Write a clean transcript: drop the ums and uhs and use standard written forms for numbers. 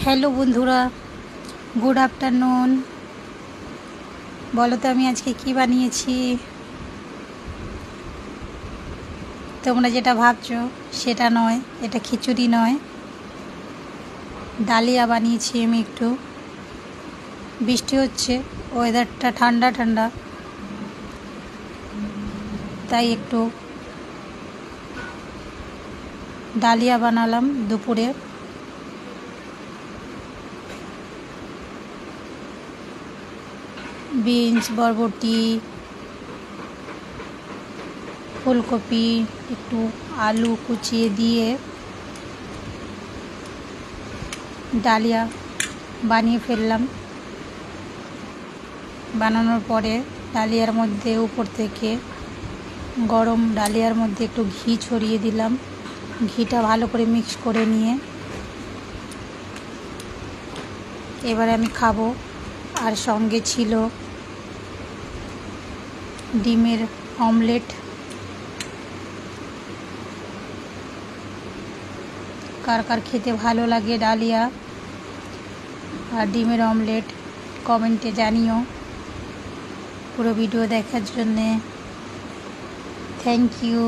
Hello বন্ধুরা, good afternoon. বলো তো আমি আজকে কি বানিয়েছি। তোমরা যেটা ভাবছো সেটা নয়, এটা খিচুড়ি নয়, ডালিয়া বানিয়েছি আমি। একটু বৃষ্টি হচ্ছে, ওয়েদারটা ঠান্ডা ঠান্ডা, তাই একটু ডালিয়া বানালাম দুপুরে। বিনস, বরবটি, ফুলকপি, একটু আলু কুচিয়ে দিয়ে ডালিয়া বানিয়ে ফেললাম। বানানোর পরে ডালিয়ার মধ্যে উপর থেকে গরম ডালিয়ার মধ্যে একটু ঘি ছড়িয়ে দিলাম। ঘিটা ভালো করে মিক্স করে নিয়ে এবারে আমি খাবো। আর সঙ্গে ছিল ডিমের অমলেট। কার কার খেতে ভালো লাগে ডালিয়া আর ডিমের অমলেট কমেন্টে জানিও। পুরো ভিডিও দেখার জন্যে থ্যাংক ইউ।